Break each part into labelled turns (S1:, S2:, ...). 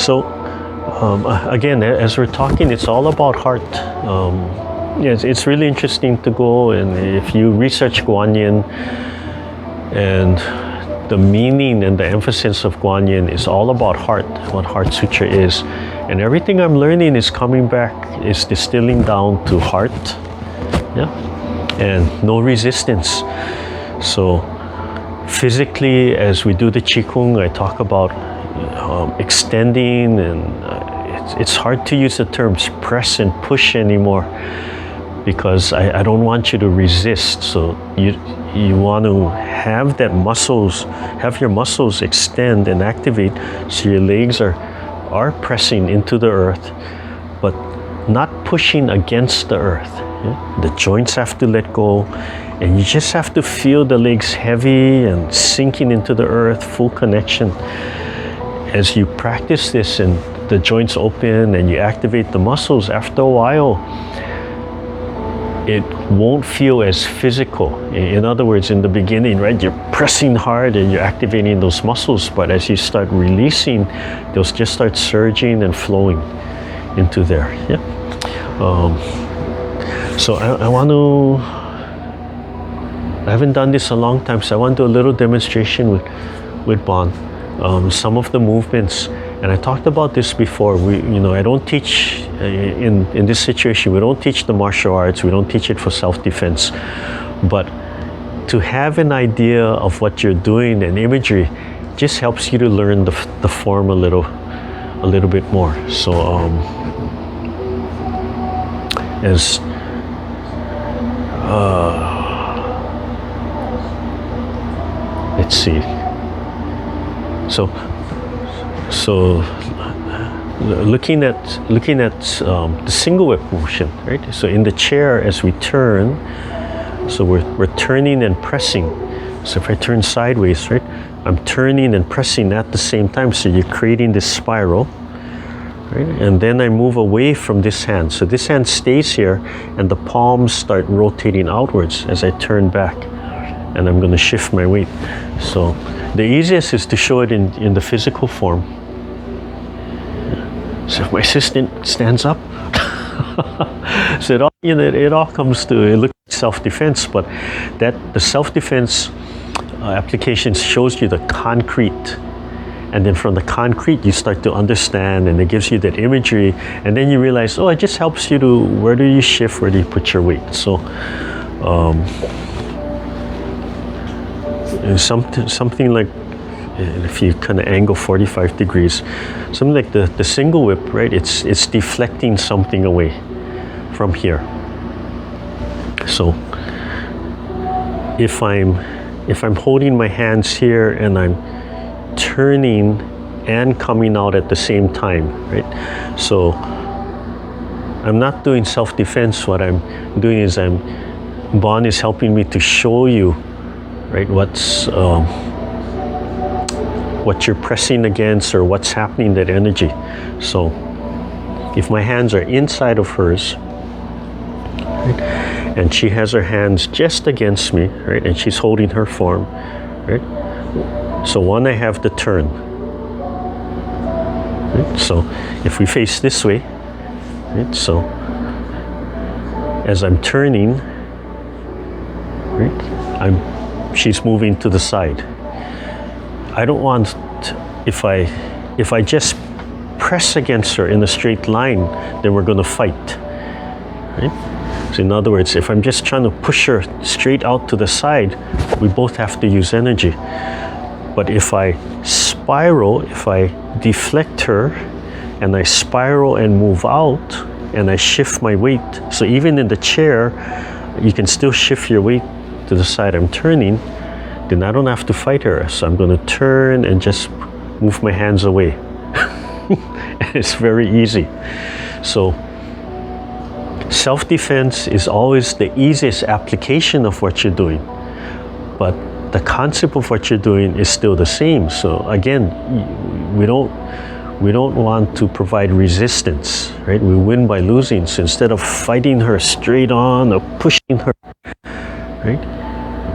S1: So again, as we're talking, it's all about heart. Yes, it's really interesting to go, and if you research Guanyin, and the meaning and the emphasis of Guanyin is all about heart, what Heart Sutra is. And everything I'm learning is coming back, is distilling down to heart, yeah, and no resistance. So physically, as we do the Qigong, I talk about extending, and it's hard to use the terms press and push anymore, because I don't want you to resist. So you want to have that have your muscles extend and activate, so your legs are pressing into the earth, but not pushing against the earth. Yeah? The joints have to let go, and you just have to feel the legs heavy and sinking into the earth, full connection. As you practice this and the joints open and you activate the muscles, after a while, it won't feel as physical. In other words, in the beginning, right, you're pressing hard and you're activating those muscles, but as you start releasing, they'll just start surging and flowing into there. Yeah. So I want to, I haven't done this a long time, so I want to do a little demonstration with Bon. Some of the movements, and I talked about this before. I don't teach in this situation. We don't teach the martial arts. We don't teach it for self-defense. But to have an idea of what you're doing and imagery just helps you to learn the form a little bit more. So let's see. So looking at the single whip motion, right? So in the chair, as we turn, so we're turning and pressing. So if I turn sideways, right, I'm turning and pressing at the same time. So you're creating this spiral, right? And then I move away from this hand. So this hand stays here, and the palms start rotating outwards as I turn back, and I'm going to shift my weight. So the easiest is to show it in the physical form. So if my assistant stands up, so it all comes to, it looks like self-defense, but that the self-defense application shows you the concrete, and then from the concrete you start to understand, and it gives you that imagery, and then you realize, oh, it just helps you to, where do you shift, where do you put your weight. So something like, if you kind of angle 45 degrees, something like the single whip, right? It's deflecting something away from here. So if I'm holding my hands here and I'm turning and coming out at the same time, right? So I'm not doing self-defense. What I'm doing is Bon is helping me to show you, right, what you're pressing against, or what's happening, that energy. So if my hands are inside of hers, right, and she has her hands just against me, right, and she's holding her form, right, so one, I have the turn, right? So if we face this way, right, so as I'm turning, right, she's moving to the side. I don't want, if I just press against her in a straight line, then we're going to fight, right? So in other words, if I'm just trying to push her straight out to the side, we both have to use energy. But if I spiral, if I deflect her, and I spiral and move out, and I shift my weight, so even in the chair, you can still shift your weight to the side I'm turning, then I don't have to fight her. So I'm going to turn and just move my hands away. It's very easy. So self-defense is always the easiest application of what you're doing, but the concept of what you're doing is still the same. So again, we don't want to provide resistance, right? We win by losing. So instead of fighting her straight on or pushing her, right,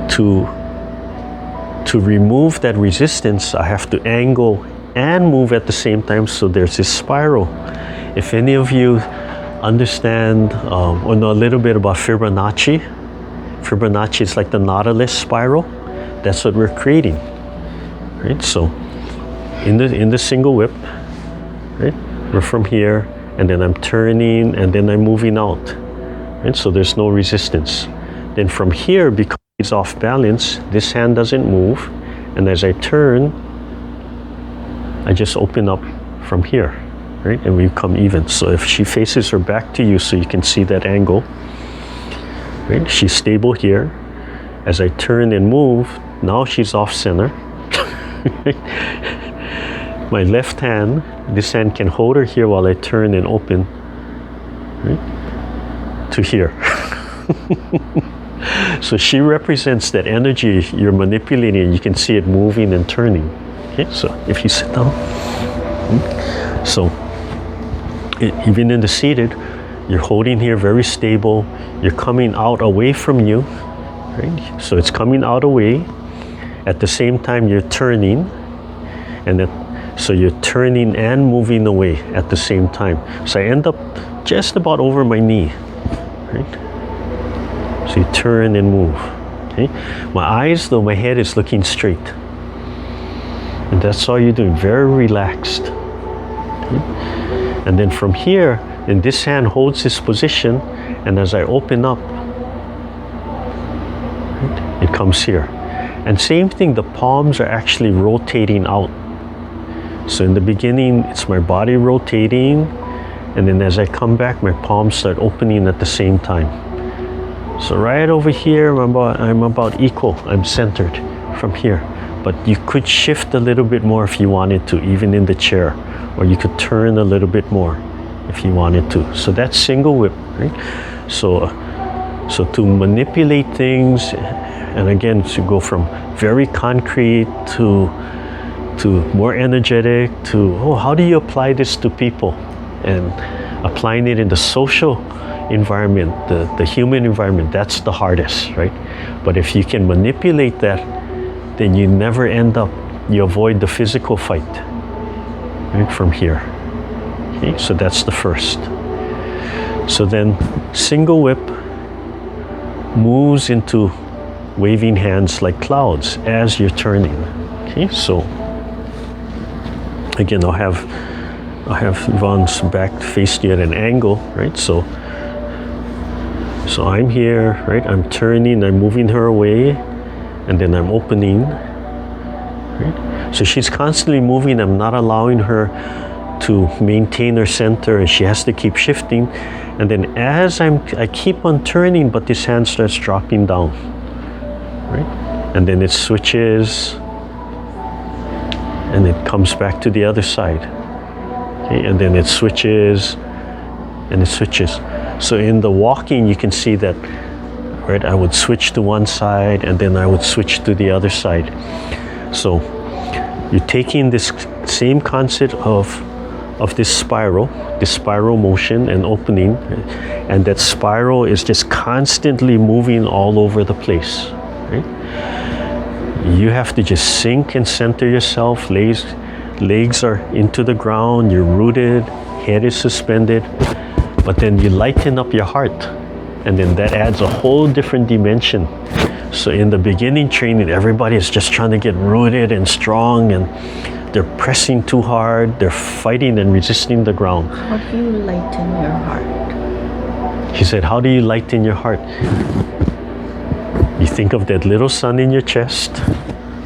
S1: to remove that resistance, I have to angle and move at the same time. So there's this spiral. If any of you understand or know a little bit about Fibonacci is like the Nautilus Spiral. That's what we're creating, right? So in the single whip, right? We're from here, and then I'm turning, and then I'm moving out, right? So there's no resistance. Then from here, because it's off balance, this hand doesn't move, and as I turn, I just open up from here, right? And we come even. So if she faces her back to you, so you can see that angle, right? She's stable here. As I turn and move, now she's off center. My left hand, this hand can hold her here while I turn and open, right? To here. So she represents that energy you're manipulating. You can see it moving and turning. Okay, so if you sit down, so even in the seated, you're holding here very stable. You're coming out away from you, right? So it's coming out away. At the same time, you're turning, so you're turning and moving away at the same time. So I end up just about over my knee, right? So you turn and move. Okay? My eyes, though, my head is looking straight. And that's all you're doing, very relaxed. Okay? And then from here, then this hand holds this position, and as I open up, right, it comes here. And same thing, the palms are actually rotating out. So in the beginning, it's my body rotating, and then as I come back, my palms start opening at the same time. So right over here, I'm about equal. I'm centered from here. But you could shift a little bit more if you wanted to, even in the chair. Or you could turn a little bit more if you wanted to. So that's single whip, right? So to manipulate things, and again, to go from very concrete to more energetic, to, how do you apply this to people? And applying it in the social environment, the human environment, that's the hardest, right? But if you can manipulate that, then you never end up, you avoid the physical fight, right, from here. Okay, so that's the first. So then single whip moves into waving hands like clouds as you're turning. Okay, so again, I'll have Yvonne's back faced you at an angle, right? So I'm here, right? I'm turning, I'm moving her away, and then I'm opening, right? So she's constantly moving. I'm not allowing her to maintain her center, and she has to keep shifting. And then as I keep on turning, but this hand starts dropping down, right? And then it switches, and it comes back to the other side. Okay, and then it switches, and it switches. So in the walking, you can see that, right? I would switch to one side, and then I would switch to the other side. So you're taking this same concept of this spiral motion and opening, and that spiral is just constantly moving all over the place, right? You have to just sink and center yourself. Legs are into the ground, you're rooted, head is suspended, but then you lighten up your heart, and then that adds a whole different dimension. So in the beginning training, everybody is just trying to get rooted and strong, and they're pressing too hard, they're fighting and resisting the ground.
S2: How do you lighten your heart?
S1: He said, how do you lighten your heart? You think of that little sun in your chest,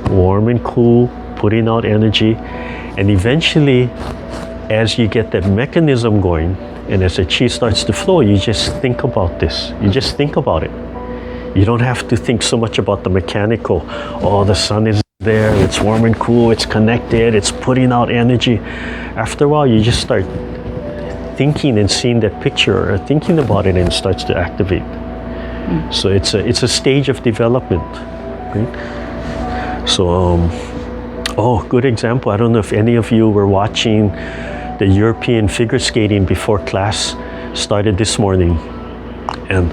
S1: warm and cool, putting out energy, and eventually, as you get that mechanism going, and as the chi starts to flow, you just think about this. You just think about it. You don't have to think so much about the mechanical. Oh, the sun is there, it's warm and cool, it's connected, it's putting out energy. After a while, you just start thinking and seeing that picture, or thinking about it, and it starts to activate. So it's a stage of development, right? So, good example. I don't know if any of you were watching the European figure skating before class started this morning, and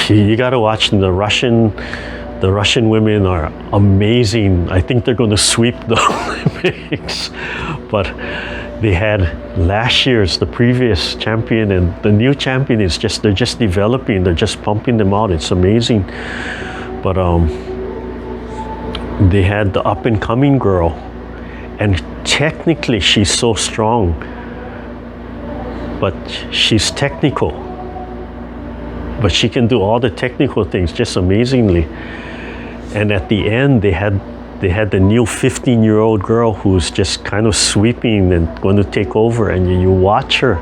S1: you got to watch the The Russian women are amazing. I think they're going to sweep the Olympics. But they had last year's, the previous champion, and the new champion is just, they're just developing, they're just pumping them out. It's amazing. But they had the up and coming girl, and technically she's so strong, but she's technical. But she can do all the technical things just amazingly. And at the end, they had the new 15-year-old girl who's just kind of sweeping and going to take over. And you watch her,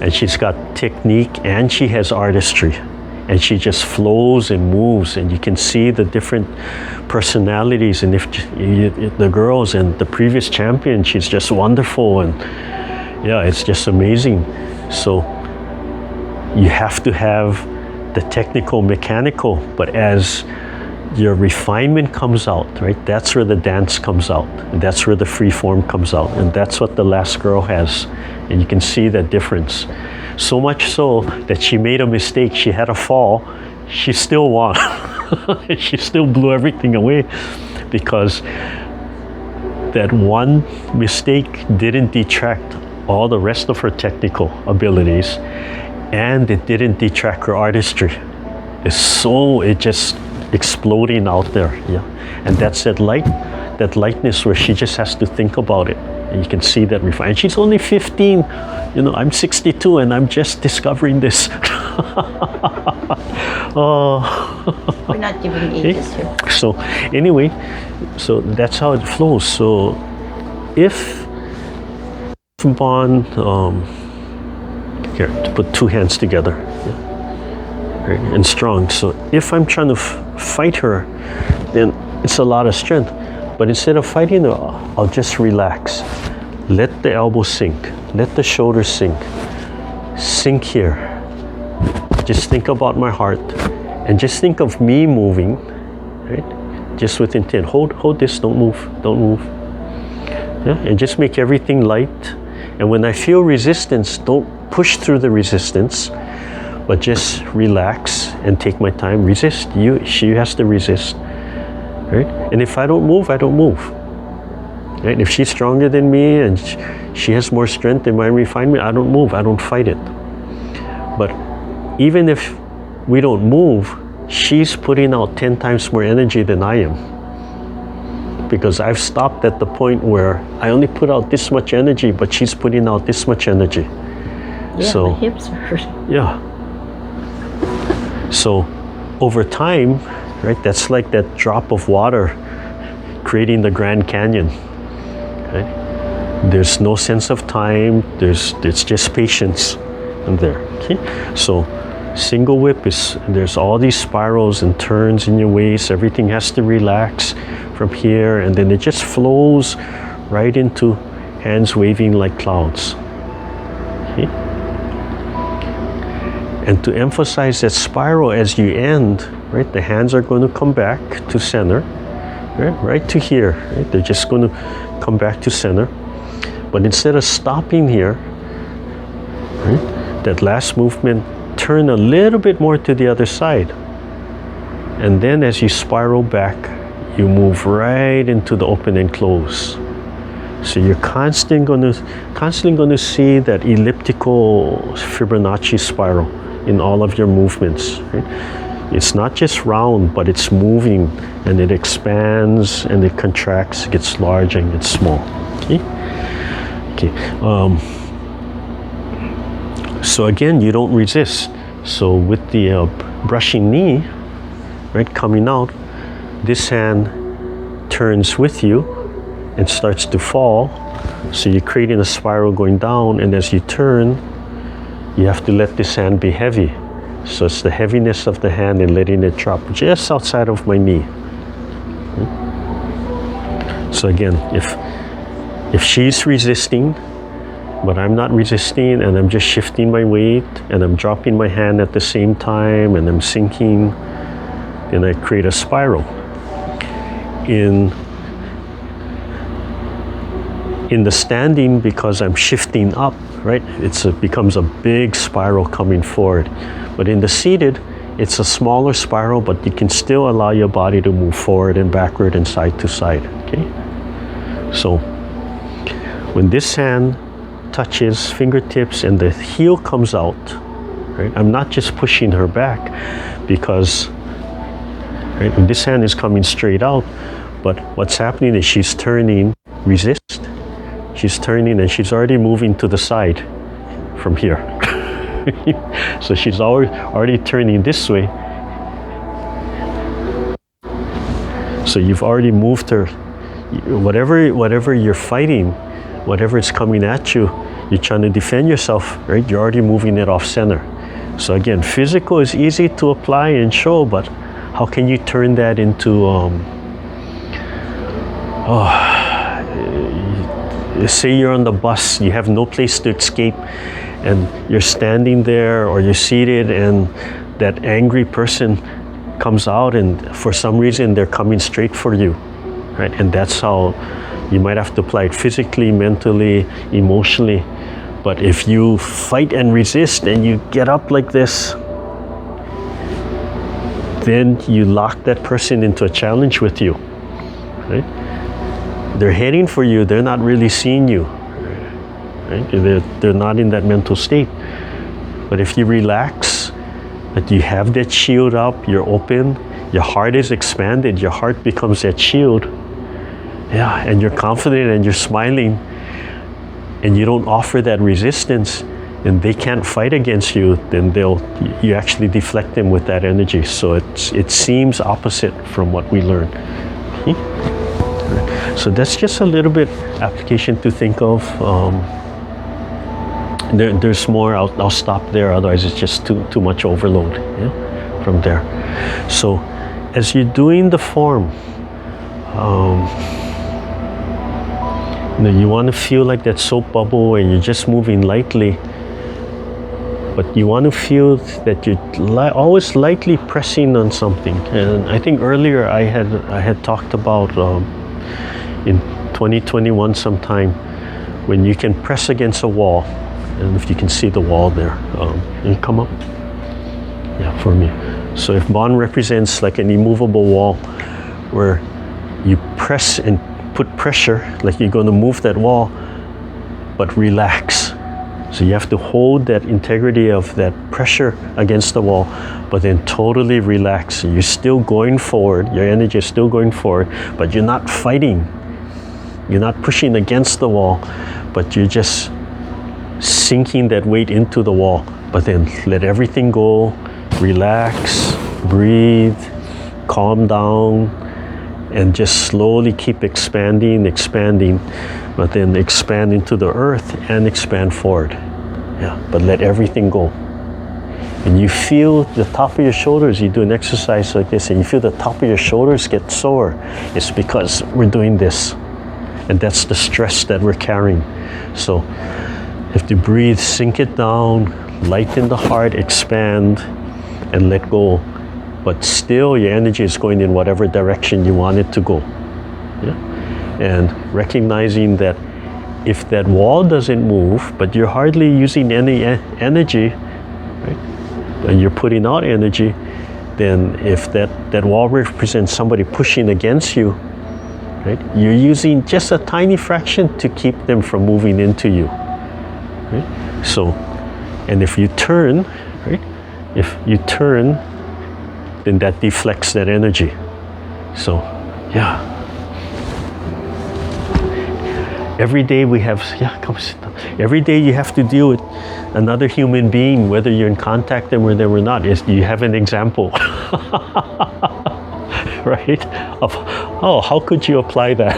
S1: and she's got technique and she has artistry. And she just flows and moves, and you can see the different personalities. And if the girls and the previous champion, she's just wonderful. And yeah, it's just amazing. So you have to have the technical, mechanical, but as your refinement comes out, right? That's where the dance comes out, and that's where the free form comes out, and that's what the last girl has. And you can see that difference. So much so that she made a mistake. She had a fall. She still won. She still blew everything away because that one mistake didn't detract all the rest of her technical abilities. And it didn't detract her artistry. It just exploding out there, yeah. And that's that lightness where she just has to think about it. And you can see that refine. And she's only 15. You know, I'm 62 and I'm just discovering this. Oh.
S2: We're not giving ages here.
S1: So anyway, so that's how it flows. So if bond, here, to put two hands together, yeah. Right, and strong. So if I'm trying to fight her, then it's a lot of strength. But instead of fighting her, I'll just relax. Let the elbow sink. Let the shoulders sink. Sink here. Just think about my heart. And just think of me moving, right? Just with intent. Hold this, don't move, don't move. Yeah? And just make everything light. And when I feel resistance, don't push through the resistance, but just relax and take my time. Resist. She has to resist, right? And if I don't move, I don't move. Right? If she's stronger than me and she has more strength in my refinement, I don't move. I don't fight it. But even if we don't move, she's putting out 10 times more energy than I am. Because I've stopped at the point where I only put out this much energy, but she's putting out this much energy.
S2: Yeah,
S1: so,
S2: my hips are hurting.
S1: Yeah. So over time, right, that's like that drop of water creating the Grand Canyon. Right? There's no sense of time, it's just patience in there. Okay? So single whip there's all these spirals and turns in your waist, everything has to relax from here, and then it just flows right into hands waving like clouds. Okay? And to emphasize that spiral as you end, right, the hands are going to come back to center, right to here. Right? They're just going to come back to center. But instead of stopping here, right, that last movement, turn a little bit more to the other side. And then as you spiral back, you move right into the open and close. So you're constantly going to see that elliptical Fibonacci spiral in all of your movements. Right? It's not just round, but it's moving, and it expands and it contracts, gets large and gets small. Okay. So again, you don't resist. So with the brushing knee, right, coming out, this hand turns with you and starts to fall. So you're creating a spiral going down, and as you turn, you have to let this hand be heavy. So it's the heaviness of the hand and letting it drop just outside of my knee. So again, if she's resisting, but I'm not resisting, and I'm just shifting my weight, and I'm dropping my hand at the same time, and I'm sinking, then I create a spiral. In the standing, because I'm shifting up, right, it becomes a big spiral coming forward. But in the seated, it's a smaller spiral, but you can still allow your body to move forward and backward and side to side, okay? So when this hand touches fingertips and the heel comes out, right? I'm not just pushing her back because, right, this hand is coming straight out, but what's happening is she's turning, resist. She's turning and she's already moving to the side from here. So she's already turning this way. So you've already moved her. Whatever you're fighting, whatever is coming at you, you're trying to defend yourself, right? You're already moving it off center. So again, physical is easy to apply and show, but how can you turn that into, say you're on the bus, you have no place to escape, and you're standing there or you're seated and that angry person comes out and for some reason they're coming straight for you, right? And that's how you might have to apply it physically, mentally, emotionally. But if you fight and resist and you get up like this, then you lock that person into a challenge with you, right? They're heading for you, they're not really seeing you, right? They're not in that mental state. But if you relax, that you have that shield up, you're open, your heart is expanded, your heart becomes that shield, yeah, and you're confident and you're smiling, and you don't offer that resistance, and they can't fight against you, then you actually deflect them with that energy. So it seems opposite from what we learned. Okay? So that's just a little bit application to think of. There's more. I'll stop there. Otherwise, it's just too much overload. Yeah, from there. So, as you're doing the form, you want to feel like that soap bubble, and you're just moving lightly. But you want to feel that you're always lightly pressing on something. And I think earlier I had talked about in 2021 sometime when you can press against a wall. And if you can see the wall there, you come up. Yeah, for me. So if Bon represents like an immovable wall where you press and put pressure, like you're going to move that wall, but relax. So you have to hold that integrity of that pressure against the wall, but then totally relax. You're still going forward, your energy is still going forward, but you're not fighting. You're not pushing against the wall, but you're just sinking that weight into the wall, but then let everything go, relax, breathe, calm down, and just slowly keep expanding, but then expand into the earth and expand forward. Yeah, but let everything go. And you feel the top of your shoulders, you do an exercise like this, and you feel the top of your shoulders get sore. It's because we're doing this. And that's the stress that we're carrying. So you have to breathe, sink it down, lighten the heart, expand, and let go. But still your energy is going in whatever direction you want it to go. Yeah? And recognizing that if that wall doesn't move, but you're hardly using any energy, right? And you're putting out energy, then if that wall represents somebody pushing against you, right? You're using just a tiny fraction to keep them from moving into you. Right? So, and if you turn, right? If you turn, then that deflects that energy. So, yeah. Every day we have, come sit down. Every day you have to deal with another human being, whether you're in contact with them or not. You have an example, right? Of, how could you apply that?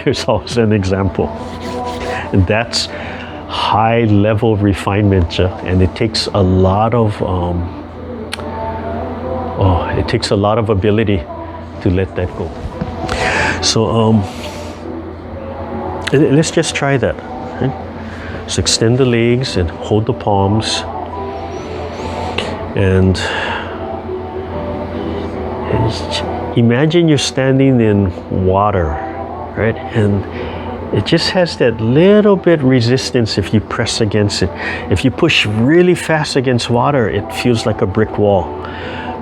S1: There's always an example. And that's high level refinement, and it takes a lot of ability to let that go. So let's just try that. Right? So extend the legs and hold the palms, and imagine you're standing in water, right? And it just has that little bit resistance if you press against it. If you push really fast against water, it feels like a brick wall.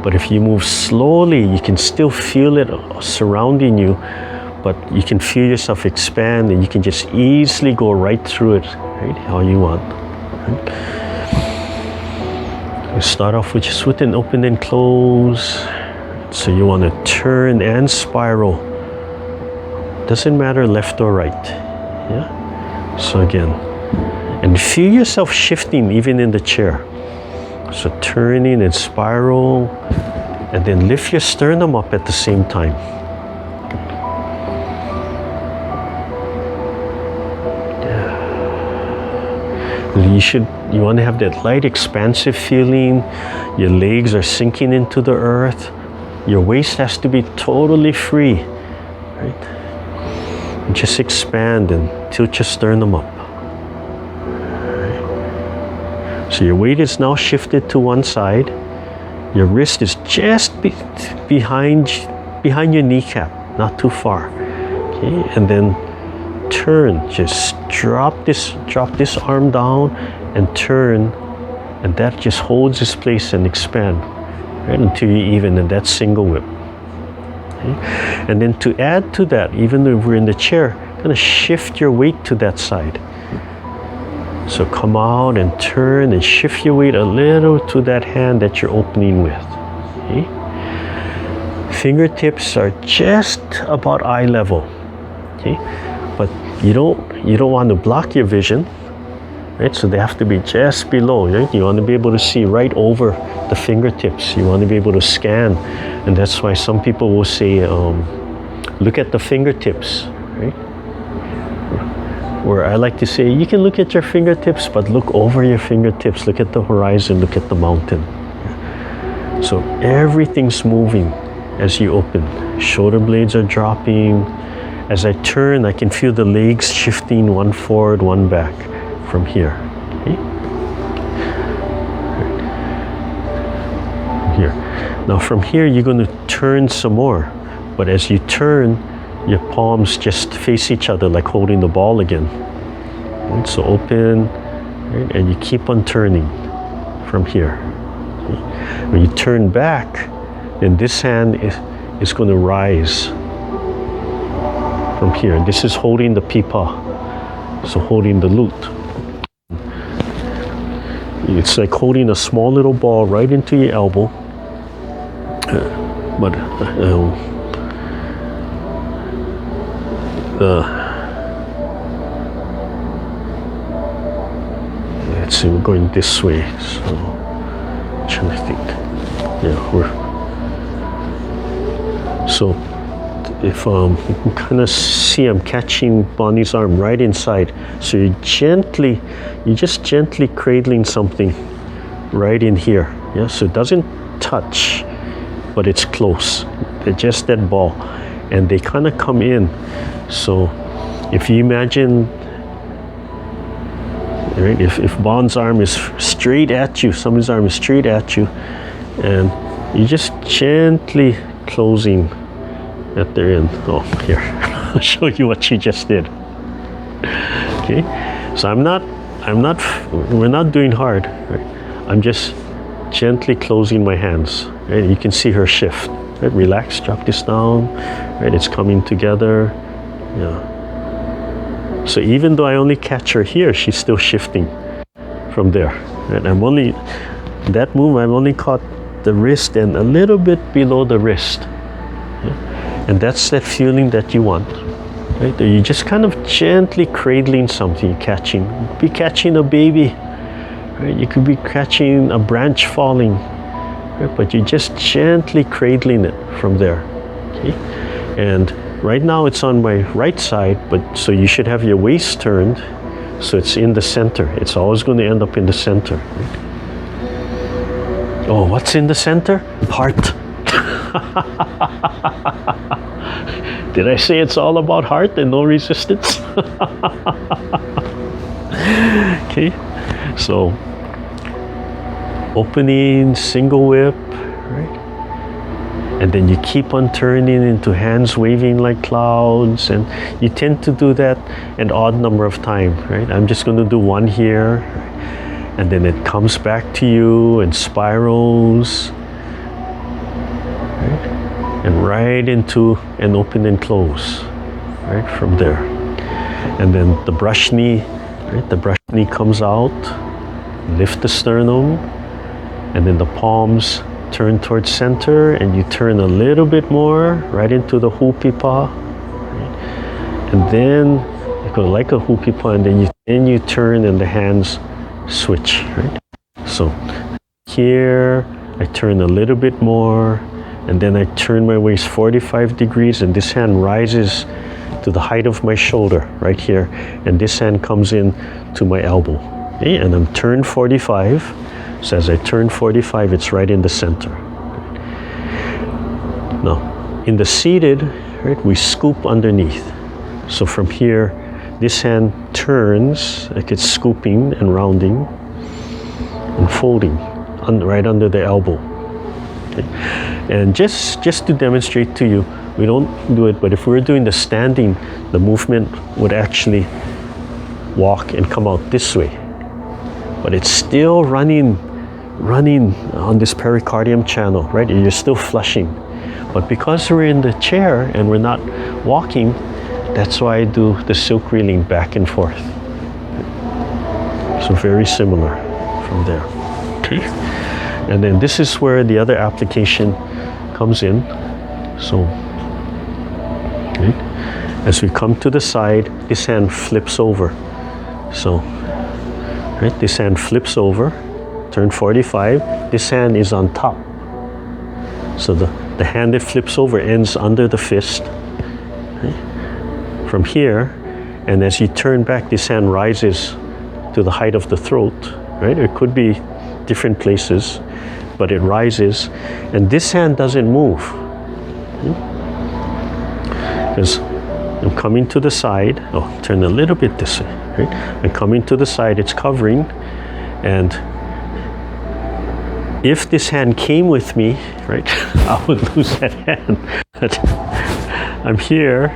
S1: But if you move slowly, you can still feel it surrounding you, but you can feel yourself expand, and you can just easily go right through it, right, how you want. Right? We start off with just with an open and close. So you want to turn and spiral. Doesn't matter left or right. Yeah. So again, and feel yourself shifting even in the chair. So turning and spiral, and then lift your sternum up at the same time. Yeah. You want to have that light expansive feeling. Your legs are sinking into the earth. Your waist has to be totally free, right? And just expand and tilt your sternum up. Right. So your weight is now shifted to one side. Your wrist is just behind your kneecap, not too far. Okay, and then turn. Just drop this arm down and turn, and that just holds its place and expand. Right, until you're even in that single whip. Okay? And then to add to that, even if we're in the chair, kind of shift your weight to that side. So come out and turn and shift your weight a little to that hand that you're opening with. Okay? Fingertips are just about eye level. Okay? But you don't want to block your vision. Right? So they have to be just below. Right? You want to be able to see right over the fingertips. You want to be able to scan, and that's why some people will say, look at the fingertips. Right? Or I like to say, you can look at your fingertips, but look over your fingertips. Look at the horizon. Look at the mountain. So everything's moving as you open. Shoulder blades are dropping. As I turn, I can feel the legs shifting, one forward, one back. From here. Okay? Here. Now from here you're going to turn some more, but as you turn, your palms just face each other like holding the ball again. Right? So open, right? And you keep on turning from here. Okay? When you turn back, then this hand is going to rise from here. This is holding the pipa, so holding the lute. It's like holding a small little ball right into your elbow. Let's see, we're going this way. So, I'm trying to think. Yeah, so if you can kind of see, I'm catching Bonnie's arm right inside. So you're just gently cradling something right in here. Yeah, so it doesn't touch, but it's close. They're just that ball, and they kind of come in. So if you imagine, right, if Bon's arm is straight at you, somebody's arm is straight at you, and you're just gently closing at their end. Oh, here, I'll show you what she just did. Okay, so we're not doing hard, right? I'm just gently closing my hands, right? You can see her shift, right? Relax, drop this down, right? It's coming together, yeah. So even though I only catch her here, she's still shifting from there, right? That move, I've only caught the wrist and a little bit below the wrist. Yeah? And that's that feeling that you want, right? You're just kind of gently cradling something, you could be catching a baby, right? You could be catching a branch falling, right? But you're just gently cradling it from there, okay? And right now it's on my right side, but so you should have your waist turned, so it's in the center. It's always going to end up in the center, right? Oh, what's in the center? Heart. Did I say it's all about heart and no resistance? Okay, so opening, single whip, right? And then you keep on turning into hands waving like clouds, and you tend to do that an odd number of times, right? I'm just going to do one here, and then it comes back to you and spirals, right? And right into an open and close, right, from there. And then the brush knee, right? The brush knee comes out, lift the sternum, and then the palms turn towards center, and you turn a little bit more right into the hupipa, right? And then you go like a hupipa, and then you turn and the hands switch, right? So here I turn a little bit more, and then I turn my waist 45 degrees, and this hand rises to the height of my shoulder right here, and this hand comes in to my elbow, okay? And I'm turned 45. So as I turn 45, it's right in the center. Now, in the seated, right, we scoop underneath. So from here, this hand turns like it's scooping and rounding and folding right under the elbow. Okay? And just to demonstrate to you, we don't do it, but if we were doing the standing, the movement would actually walk and come out this way. But it's still running on this pericardium channel, right? You're still flushing. But because we're in the chair and we're not walking, that's why I do the silk reeling back and forth. So very similar from there. Okay. And then this is where the other application comes in. So, okay. As we come to the side, this hand flips over. So, right, this hand flips over. Turn 45, this hand is on top. So the hand that flips over ends under the fist, okay? From here, and as you turn back, this hand rises to the height of the throat, right? It could be different places, but it rises, and this hand doesn't move. Because I'm coming to the side, turn a little bit this way, right? I'm coming to the side, it's covering, and if this hand came with me, right, I would lose that hand. But I'm here,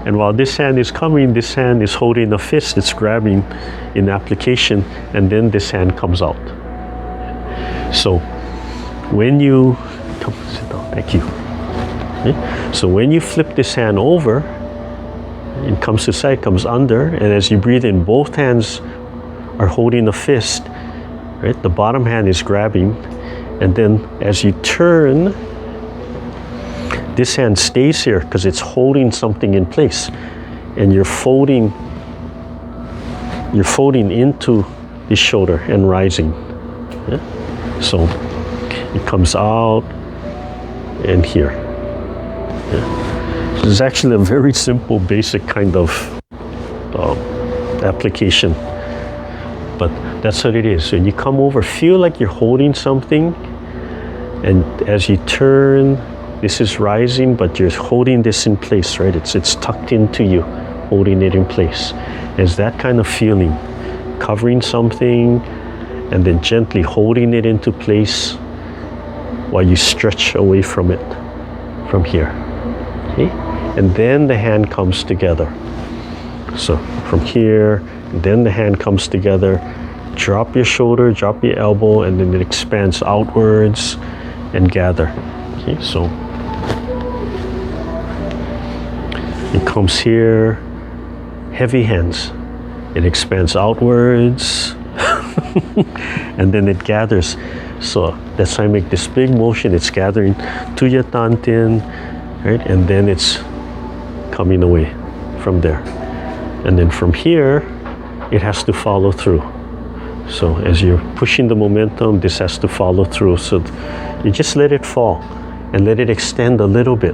S1: and while this hand is coming, this hand is holding a fist, it's grabbing in application, and then this hand comes out. So when you, come sit down, thank you. Okay? So when you flip this hand over, it comes to the side, comes under, and as you breathe in, both hands are holding a fist, right? The bottom hand is grabbing. And then as you turn, this hand stays here because it's holding something in place. And you're folding into this shoulder and rising. Yeah? So it comes out and here. Yeah? So it's actually a very simple, basic kind of application. But that's what it is. So when you come over, feel like you're holding something, and as you turn, this is rising, but you're holding this in place, right? It's tucked into you, holding it in place. It's that kind of feeling, covering something, and then gently holding it into place while you stretch away from it, from here. Okay? And then the hand comes together. So from here, then the hand comes together, drop your shoulder, drop your elbow, and then it expands outwards and gather. Okay, so it comes here, heavy hands. It expands outwards, and then it gathers. So that's why I make this big motion. It's gathering to your tantin, right? And then it's coming away from there. And then from here, it has to follow through. So as you're pushing the momentum, this has to follow through. So you just let it fall and let it extend a little bit.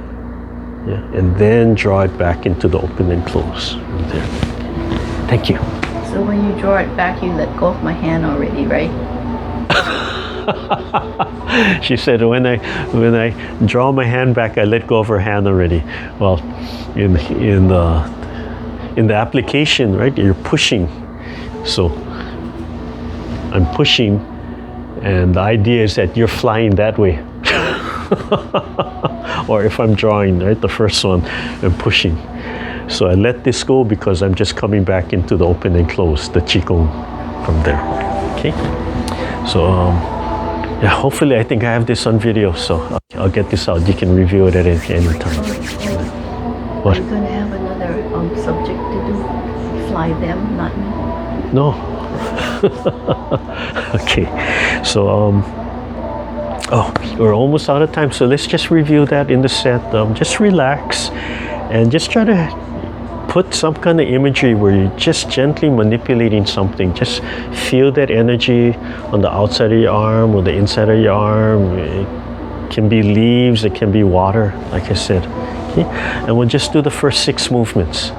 S1: Yeah, and then draw it back into the open and close from there. Thank you.
S2: So when you draw it back, you let go of my hand already, right?
S1: She said, when I draw my hand back, I let go of her hand already. Well, in the application, right, you're pushing. So I'm pushing, and the idea is that you're flying that way. Or if I'm drawing, right, the first one, I'm pushing. So I let this go because I'm just coming back into the open and close, the Qigong from there. Okay. So yeah, hopefully I think I have this on video, so I'll get this out. You can review it at any time. What?
S2: Are you going to have another subject to do? Fly them, not me?
S1: No. Okay. So oh, we're almost out of time, so let's just review that in the set. Just relax and just try to put some kind of imagery where you're just gently manipulating something. Just feel that energy on the outside of your arm or the inside of your arm. It can be leaves, it can be water, like I said. Okay? And we'll just do the first 6 movements.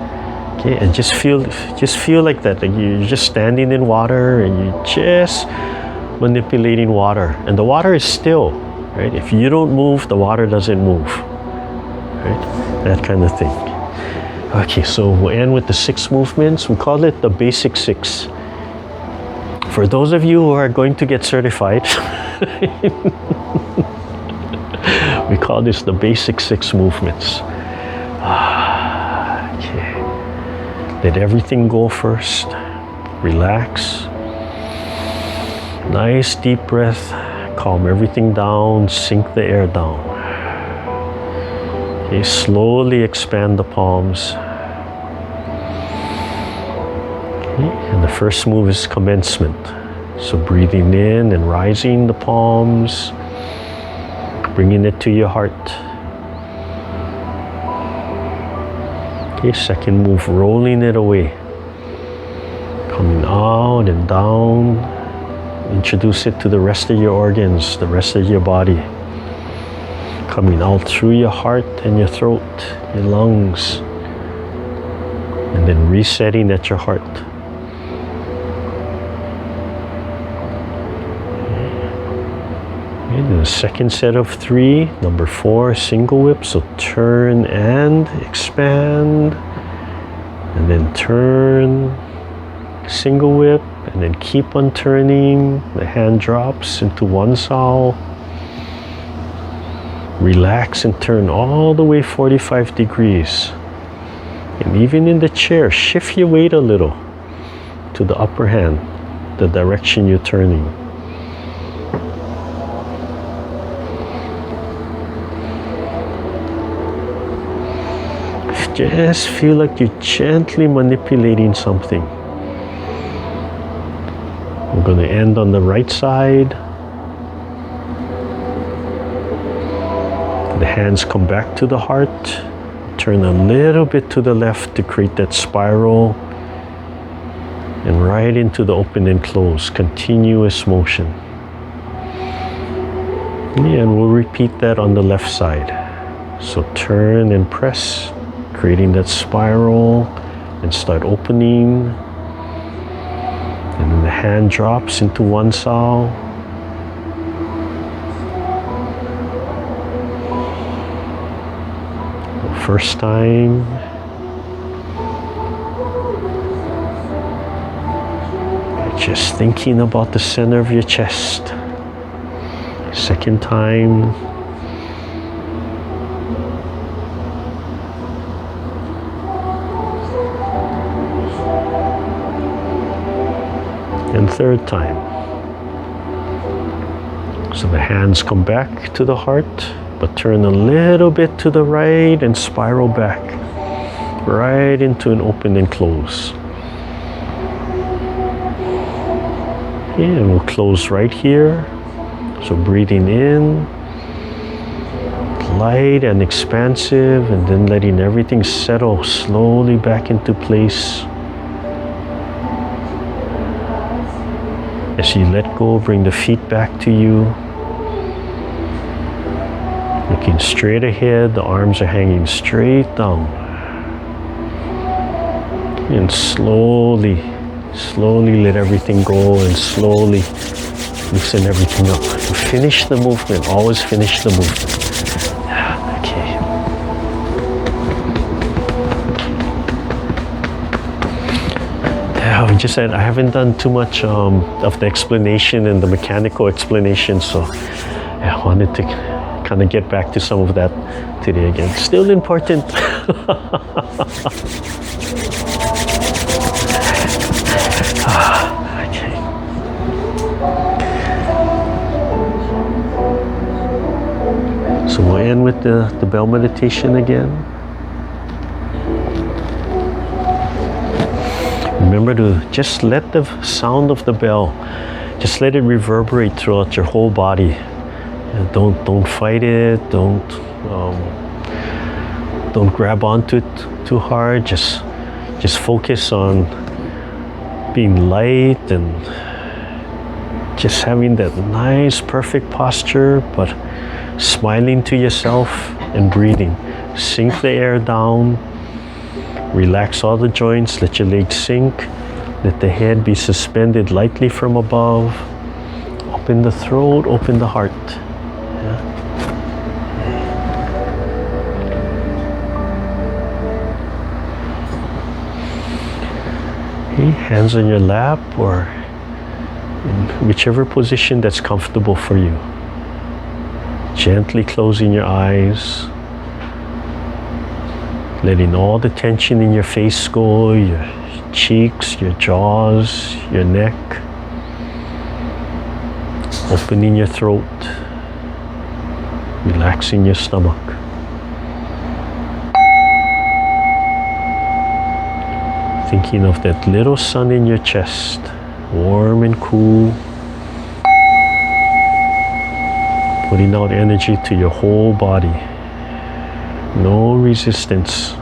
S1: Okay? And just feel like that. Like you're just standing in water and you're just manipulating water. And the water is still, right? If you don't move, the water doesn't move. Right? That kind of thing. Okay, so we'll end with the 6 movements. We call it the basic 6. For those of you who are going to get certified, we call this the basic 6 movements. Okay. Let everything go first. Relax. Nice deep breath. Calm everything down. Sink the air down. Okay, slowly expand the palms. Okay, and the first move is commencement. So breathing in and rising the palms, bringing it to your heart. Okay, second move, rolling it away. Coming out and down. Introduce it to the rest of your organs, the rest of your body. Coming out through your heart and your throat, your lungs, and then resetting at your heart. Okay, then the second set of 3, number 4, single whip. So turn and expand, and then turn, single whip, and then keep on turning. The hand drops into one sow. Relax and turn all the way 45 degrees. And even in the chair, shift your weight a little to the upper hand, the direction you're turning. Just feel like you're gently manipulating something. We're going to end on the right side. The hands come back to the heart. Turn a little bit to the left to create that spiral. And right into the open and close. Continuous motion. And we'll repeat that on the left side. So turn and press, creating that spiral, and start opening. And then the hand drops into one sow. First time. Just thinking about the center of your chest. Second time. And third time. So the hands come back to the heart, but turn a little bit to the right and spiral back, right into an open and close. And we'll close right here. So breathing in, light and expansive, and then letting everything settle slowly back into place. As you let go, bring the feet back to you. Looking straight ahead, the arms are hanging straight down. And slowly let everything go, and slowly loosen everything up. Finish the movement, always finish the movement. Okay. Yeah, we just said I haven't done too much of the explanation and the mechanical explanation, so I wanted to kind of get back to some of that today again. Still important. Okay. So we'll end with the bell meditation again. Remember to just let the sound of the bell, just let it reverberate throughout your whole body. Don't fight it. Don't grab onto it too hard. Just focus on being light and just having that nice, perfect posture, but smiling to yourself and breathing. Sink the air down. Relax all the joints. Let your legs sink. Let the head be suspended lightly from above. Open the throat. Open the heart. Okay, hands on your lap or in whichever position that's comfortable for you. Gently closing your eyes, letting all the tension in your face go, your cheeks, your jaws, your neck. Opening your throat, relaxing your stomach. Thinking of that little sun in your chest, warm and cool, putting out energy to your whole body. No resistance.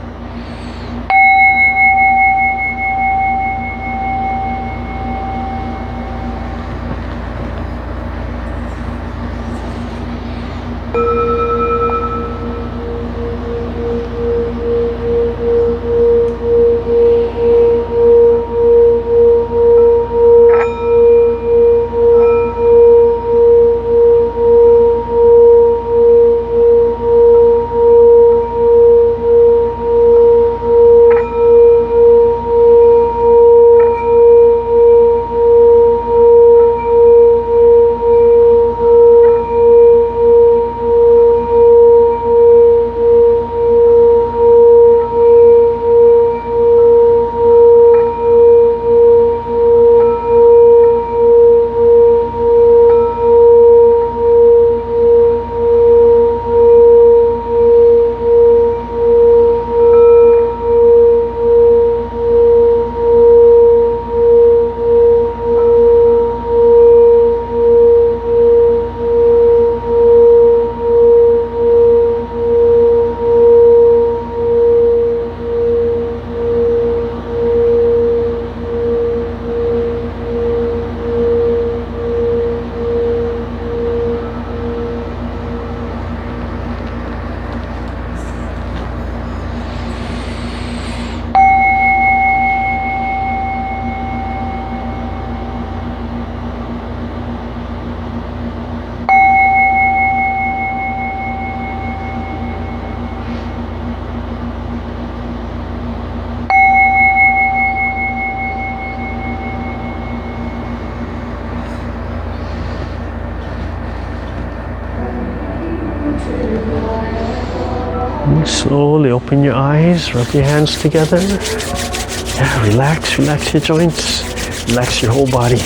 S1: Slowly open your eyes, rub your hands together. Yeah, relax your joints, relax your whole body.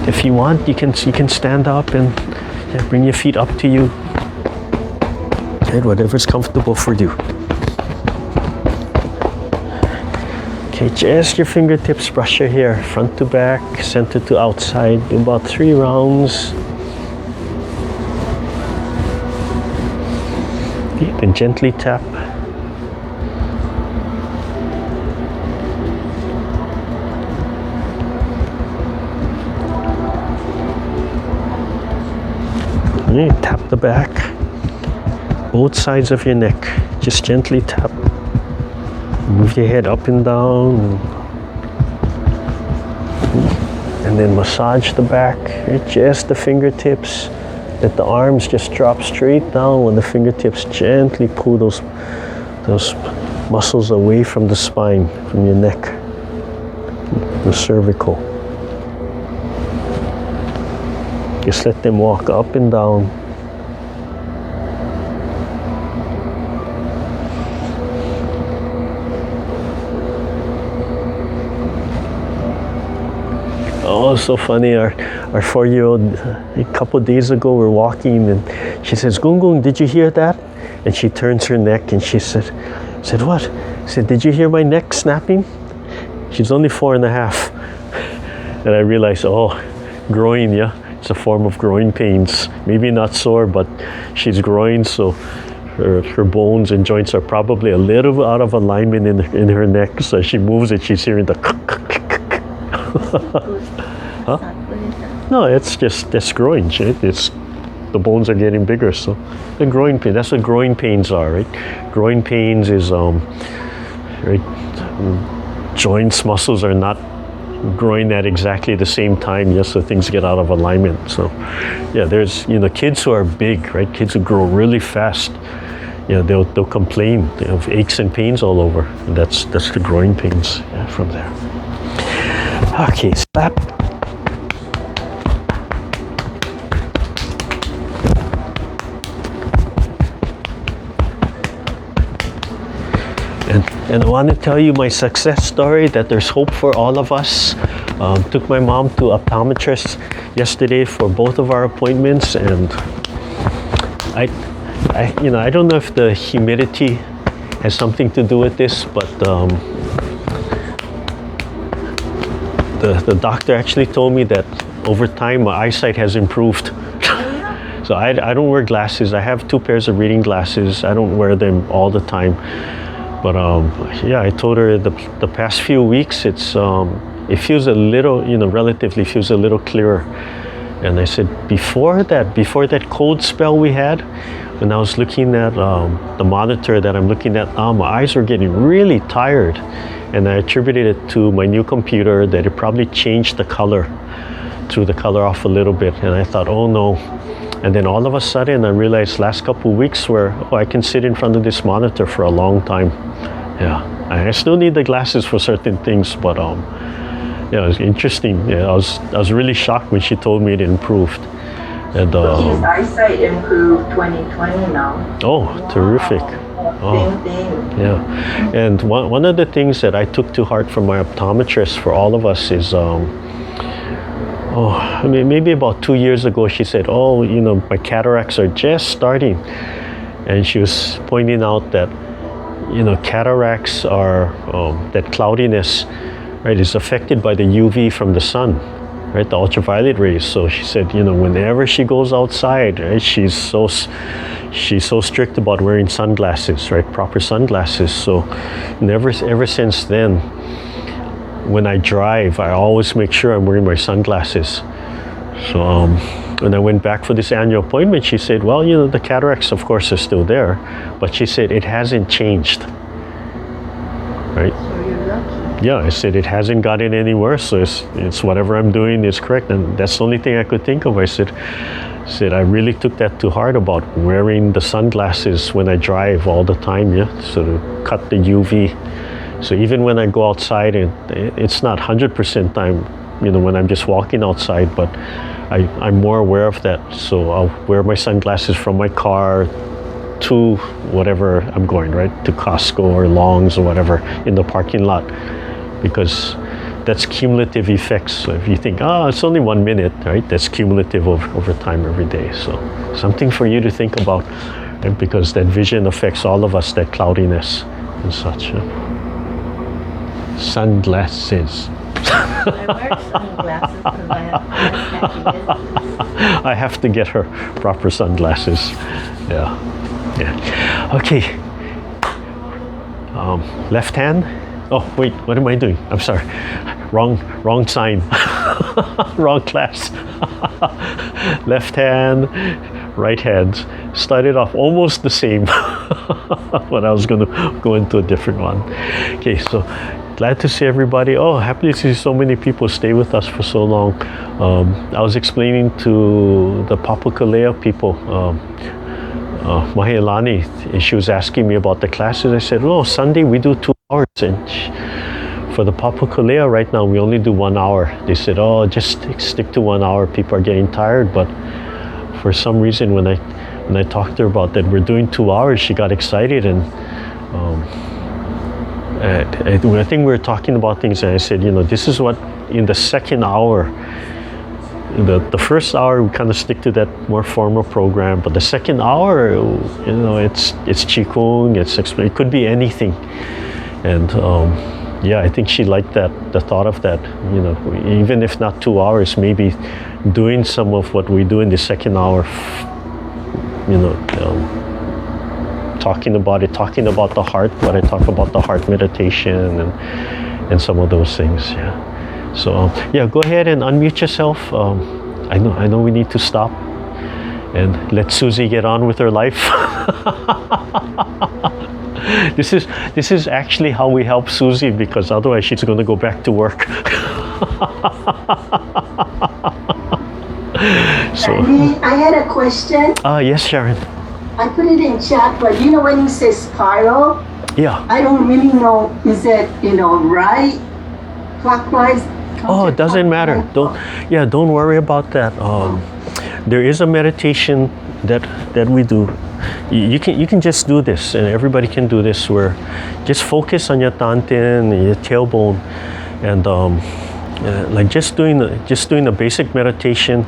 S1: If you want, you can stand up and bring your feet up to you. And whatever's comfortable for you. Okay, just your fingertips, brush your hair, front to back, center to outside. Do about 3 rounds. Then gently tap. Okay, tap the back, both sides of your neck. Just gently tap. Move your head up and down. And then massage the back, just the fingertips. Let the arms just drop straight down when the fingertips gently pull those muscles away from the spine, from your neck, the cervical. Just let them walk up and down, Oh, so funny. Our 4-year-old, a couple of days ago, we're walking and she says, Gung Gung, did you hear that? And she turns her neck and she said, what? I said, did you hear my neck snapping? She's only 4.5. And I realized, oh, growing, yeah. It's a form of growing pains. Maybe not sore, but she's growing, so her bones and joints are probably a little out of alignment in her neck. So as she moves it, she's hearing the Huh? No, it's growing. It's the bones are getting bigger, so the growing pain. That's what growing pains are, right? Growing pains is right. Joints, muscles are not growing at exactly the same time, yes, so things get out of alignment. So yeah, there's kids who are big, right? Kids who grow really fast, they'll complain. They have aches and pains all over, and that's the growing pains from there. Okay, slap. And I want to tell you my success story, that there's hope for all of us. Took my mom to optometrist yesterday for both of our appointments, and I don't know if the humidity has something to do with this, but the doctor actually told me that over time my eyesight has improved. So I don't wear glasses. I have 2 pairs of reading glasses. I don't wear them all the time. But yeah, I told her the past few weeks it feels a little, relatively feels a little clearer. And I said, before that cold spell we had, when I was looking at the monitor that I'm looking at now, my eyes were getting really tired. And I attributed it to my new computer, that it probably changed the color, threw the color off a little bit. And I thought, oh no. And then all of a sudden I realized last couple of weeks where I can sit in front of this monitor for a long time. Yeah, I still need the glasses for certain things, but yeah, it was interesting. Yeah, I was really shocked when she told me it improved. And
S3: his eyesight improved 2020 now.
S1: Oh, wow. Terrific. Oh,
S3: same thing.
S1: Yeah, and one of the things that I took to heart from my optometrist for all of us is maybe about 2 years ago, she said, my cataracts are just starting. And she was pointing out that, cataracts are, that cloudiness, right, is affected by the UV from the sun, right, the ultraviolet rays. So she said, whenever she goes outside, right, she's so strict about wearing sunglasses, right, proper sunglasses. So ever since then, when I drive, I always make sure I'm wearing my sunglasses. So when I went back for this annual appointment, she said, well, the cataracts, of course, are still there, but she said it hasn't changed, right?
S2: So you're lucky.
S1: Yeah, I said it hasn't gotten any worse, so it's whatever I'm doing is correct, and that's the only thing I could think of. I said I really took that to heart about wearing the sunglasses when I drive all the time, yeah, so to cut the UV. So even when I go outside, and it's not 100% time, when I'm just walking outside, but I'm more aware of that. So I'll wear my sunglasses from my car to whatever I'm going, right? To Costco or Long's or whatever in the parking lot, because that's cumulative effects. So if you think, it's only 1 minute, right? That's cumulative over time every day. So something for you to think about, right? Because that vision affects all of us, that cloudiness and such. Yeah? Sunglasses.
S2: I wear sunglasses because I have
S1: I have to get her proper sunglasses. Yeah. Okay. Left hand. Oh wait, what am I doing? I'm sorry. Wrong sign. Wrong class. Left hand, right hand. Started off almost the same, but I was going to go into a different one. Okay, so glad to see everybody. Oh, happy to see so many people stay with us for so long. I was explaining to the Papakalea people, Mahilani, and she was asking me about the classes. I said, Sunday we do 2 hours, and for the Papakalea right now we only do 1 hour. They said, just stick to 1 hour. People are getting tired, but for some reason when I talked to her about that we're doing 2 hours, she got excited, and I think we were talking about things, and I said, this is what in the second hour. The first hour we kind of stick to that more formal program, but the second hour, it's Qigong, it could be anything, and I think she liked the thought of that. Even if not 2 hours, maybe doing some of what we do in the second hour. Talking about the heart, what I talk about the heart meditation and some of those things. Yeah. So go ahead and unmute yourself. I know we need to stop and let Susie get on with her life. This is actually how we help Susie, because otherwise she's going to go back to work. So
S4: I had a question.
S1: yes, Sharon.
S4: I put it in chat, but when you say spiral,
S1: Yeah.
S4: I don't really know, is it, right, clockwise?
S1: Oh, it doesn't matter. Don't worry about that. There is a meditation that we do. You can just do this, and everybody can do this, where just focus on your dantian, your tailbone, and like just doing a basic meditation,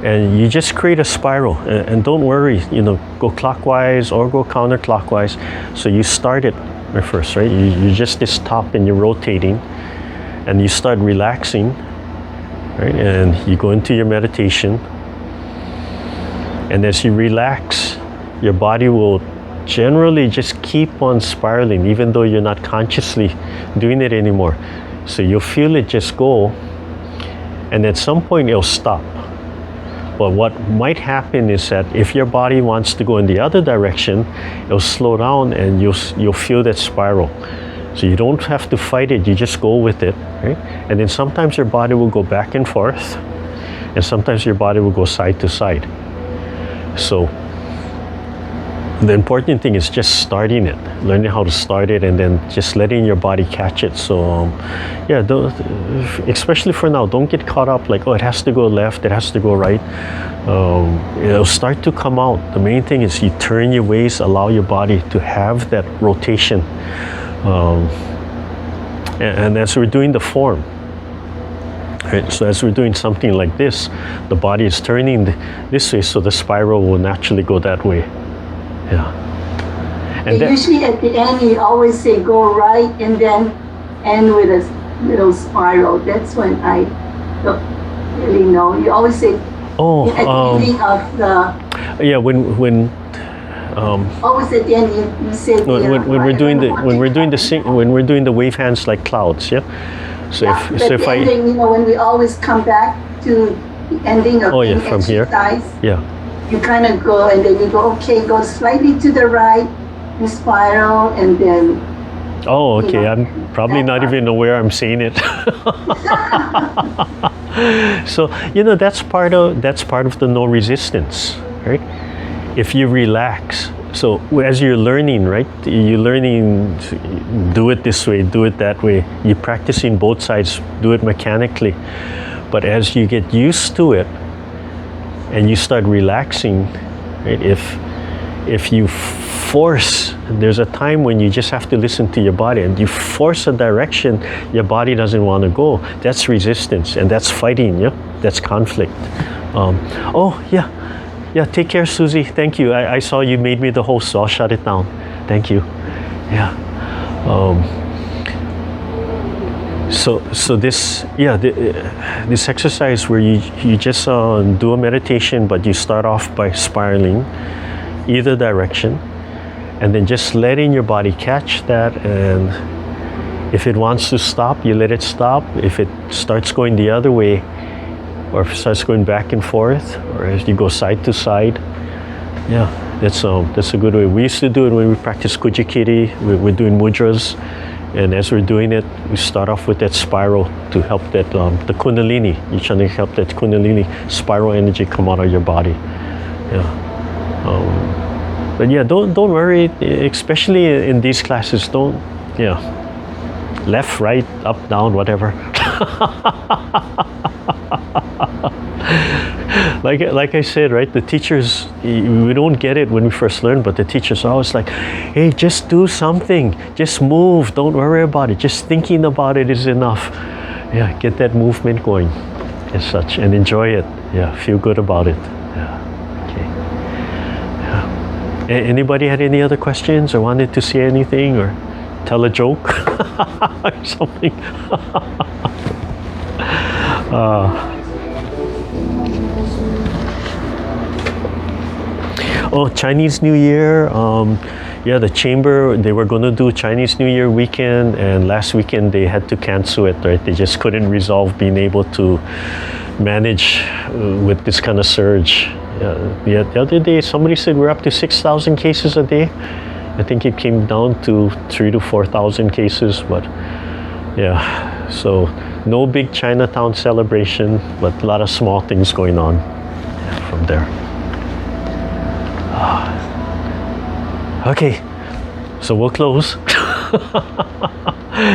S1: and you just create a spiral. And don't worry, go clockwise or go counterclockwise. So you start it first, right? You just this top, and you're rotating. And you start relaxing, right? And you go into your meditation. And as you relax, your body will generally just keep on spiraling, even though you're not consciously doing it anymore. So you'll feel it just go, and at some point it'll stop. But what might happen is that if your body wants to go in the other direction, it'll slow down, and you'll feel that spiral. So you don't have to fight it, you just go with it, right? And then sometimes your body will go back and forth, and sometimes your body will go side to side. So the important thing is just starting it, learning how to start it, and then just letting your body catch it. So especially for now, don't get caught up like, it has to go left, it has to go right. It'll start to come out. The main thing is you turn your waist, allow your body to have that rotation. And as we're doing the form, right? So as we're doing something like this, the body is turning this way, so the spiral will naturally go that way. Yeah. And
S4: usually at the end, you always say go right, and then end with a little spiral. That's when I don't really know. You always say at the ending of the.
S1: Yeah, when.
S4: Always at the end, you say
S1: when we're doing the wave hands like clouds, yeah. So if I
S4: ending, when we always come back to the ending of
S1: from here, yeah,
S4: you kind of go, and then you go go slightly to the right, and spiral, and then.
S1: Oh, okay. I'm probably not even aware I'm saying it. So that's part of the no resistance, right? If you relax, so as you're learning, right, you're learning to do it this way, do it that way. You're practicing both sides, do it mechanically. But as you get used to it and you start relaxing, right, if you force, there's a time when you just have to listen to your body, and you force a direction your body doesn't want to go. That's resistance, and that's fighting, yeah? That's conflict. Yeah, take care, Susie. Thank you. I saw you made me the host, so I'll shut it down. Thank you. Yeah. So this exercise where you just do a meditation, but you start off by spiraling either direction, and then just letting your body catch that. And if it wants to stop, you let it stop. If it starts going the other way, or if it starts going back and forth, or as you go side to side, yeah, that's a good way. We used to do it when we practice Kujikiri. We're doing mudras, and as we're doing it, we start off with that spiral to help that the Kundalini. You're trying to help that Kundalini spiral energy come out of your body. Yeah. But yeah, don't worry, especially in these classes. Don't, left, right, up, down, whatever. like I said, right? The teachers, we don't get it when we first learn, but the teachers are always like, "Hey, just do something. Just move. Don't worry about it. Just thinking about it is enough." Yeah, get that movement going, as such, and enjoy it. Yeah, feel good about it. Yeah. Okay. Yeah. Anybody had any other questions or wanted to say anything or tell a joke or something? Oh, Chinese New Year. Yeah, the chamber, they were going to do Chinese New Year weekend, and last weekend they had to cancel it, right? They just couldn't resolve being able to manage with this kind of surge. Yeah, the other day somebody said we're up to 6,000 cases a day. I think it came down to 3,000 to 4,000 cases, but yeah, so no big Chinatown celebration, but a lot of small things going on from there. Okay, so we'll close.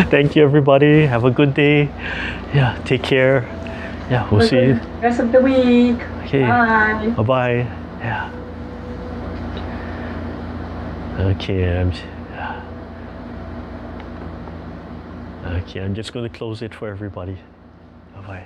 S1: Thank you, everybody. Have a good day. Yeah, take care. Yeah, we'll see you.
S3: Rest of the week.
S1: Okay.
S3: Bye.
S1: Bye-bye. Yeah. Okay, I'm just going to close it for everybody. Bye-bye.